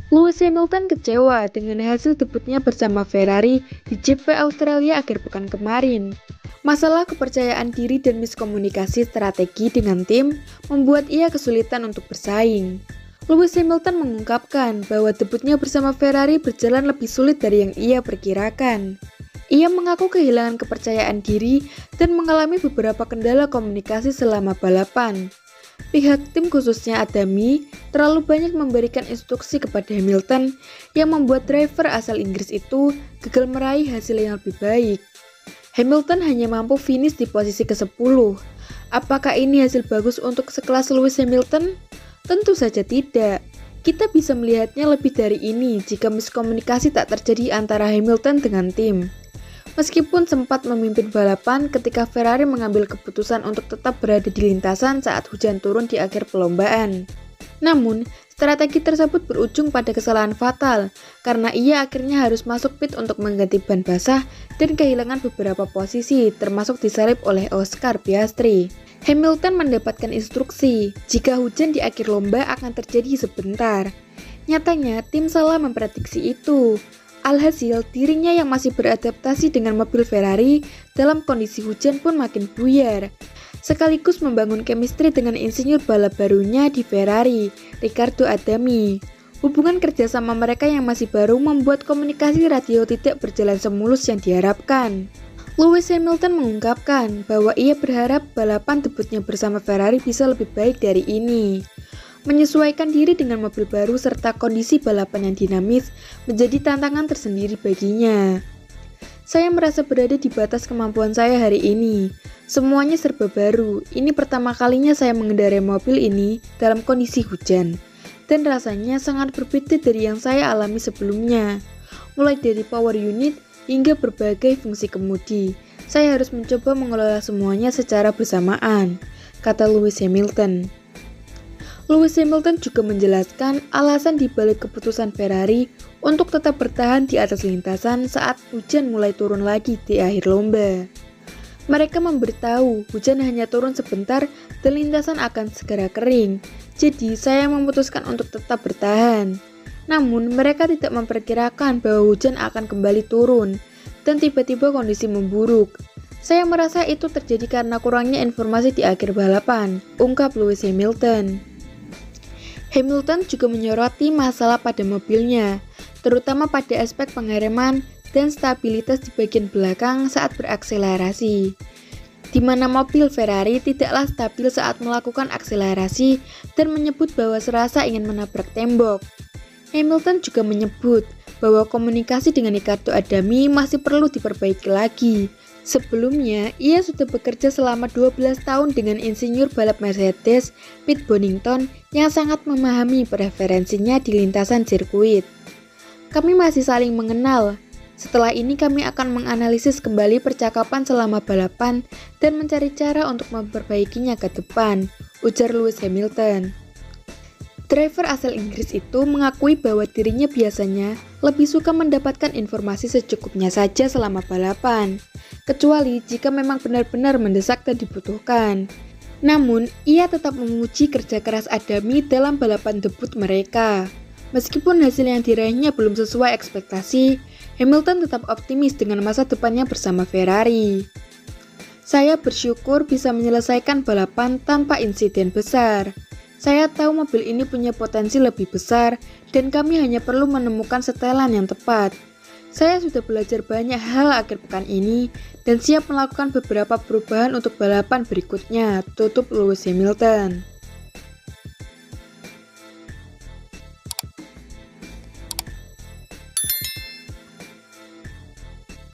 Lewis Hamilton kecewa dengan hasil debutnya bersama Ferrari di GP Australia akhir pekan kemarin. Masalah kepercayaan diri dan miskomunikasi strategi dengan tim membuat ia kesulitan untuk bersaing. Lewis Hamilton mengungkapkan bahwa debutnya bersama Ferrari berjalan lebih sulit dari yang ia perkirakan. Ia mengaku kehilangan kepercayaan diri dan mengalami beberapa kendala komunikasi selama balapan. Pihak tim khususnya Adami terlalu banyak memberikan instruksi kepada Hamilton yang membuat driver asal Inggris itu gagal meraih hasil yang lebih baik. Hamilton hanya mampu finish di posisi ke-10. Apakah ini hasil bagus untuk sekelas Lewis Hamilton? Tentu saja tidak. Kita bisa melihatnya lebih dari ini jika miskomunikasi tak terjadi antara Hamilton dengan tim. Meskipun sempat memimpin balapan ketika Ferrari mengambil keputusan untuk tetap berada di lintasan saat hujan turun di akhir perlombaan. Namun, strategi tersebut berujung pada kesalahan fatal karena ia akhirnya harus masuk pit untuk mengganti ban basah dan kehilangan beberapa posisi termasuk disalip oleh Oscar Piastri. Hamilton mendapatkan instruksi jika hujan di akhir lomba akan terjadi sebentar. Nyatanya, tim salah memprediksi itu. Alhasil, dirinya yang masih beradaptasi dengan mobil Ferrari dalam kondisi hujan pun makin buyar. Sekaligus membangun chemistry dengan insinyur balap barunya di Ferrari, Riccardo Adami. Hubungan kerjasama mereka yang masih baru membuat komunikasi radio tidak berjalan semulus yang diharapkan. Lewis Hamilton mengungkapkan bahwa ia berharap balapan debutnya bersama Ferrari bisa lebih baik dari ini. Menyesuaikan diri dengan mobil baru serta kondisi balapan yang dinamis menjadi tantangan tersendiri baginya. Saya merasa berada di batas kemampuan saya hari ini. Semuanya serba baru. Ini pertama kalinya saya mengendarai mobil ini dalam kondisi hujan. Dan rasanya sangat berbeda dari yang saya alami sebelumnya. Mulai dari power unit hingga berbagai fungsi kemudi. Saya harus mencoba mengelola semuanya secara bersamaan, kata Lewis Hamilton. Lewis Hamilton juga menjelaskan alasan dibalik keputusan Ferrari untuk tetap bertahan di atas lintasan saat hujan mulai turun lagi di akhir lomba. Mereka memberitahu hujan hanya turun sebentar dan lintasan akan segera kering, jadi saya memutuskan untuk tetap bertahan. Namun mereka tidak memperkirakan bahwa hujan akan kembali turun dan tiba-tiba kondisi memburuk. Saya merasa itu terjadi karena kurangnya informasi di akhir balapan, ungkap Lewis Hamilton. Hamilton juga menyoroti masalah pada mobilnya, terutama pada aspek pengereman dan stabilitas di bagian belakang saat berakselerasi, di mana mobil Ferrari tidaklah stabil saat melakukan akselerasi dan menyebut bahwa serasa ingin menabrak tembok. Hamilton juga menyebut bahwa komunikasi dengan Riccardo Adami masih perlu diperbaiki lagi. Sebelumnya, ia sudah bekerja selama 12 tahun dengan insinyur balap Mercedes, Pete Bonington, yang sangat memahami preferensinya di lintasan sirkuit. Kami masih saling mengenal. Setelah ini kami akan menganalisis kembali percakapan selama balapan dan mencari cara untuk memperbaikinya ke depan, ujar Lewis Hamilton. Driver asal Inggris itu mengakui bahwa dirinya biasanya lebih suka mendapatkan informasi secukupnya saja selama balapan, kecuali jika memang benar-benar mendesak dan dibutuhkan. Namun, ia tetap memuji kerja keras Adami dalam balapan debut mereka. Meskipun hasil yang diraihnya belum sesuai ekspektasi, Hamilton tetap optimis dengan masa depannya bersama Ferrari. Saya bersyukur bisa menyelesaikan balapan tanpa insiden besar. Saya tahu mobil ini punya potensi lebih besar dan kami hanya perlu menemukan setelan yang tepat. Saya sudah belajar banyak hal akhir pekan ini dan siap melakukan beberapa perubahan untuk balapan berikutnya, tutup Lewis Hamilton.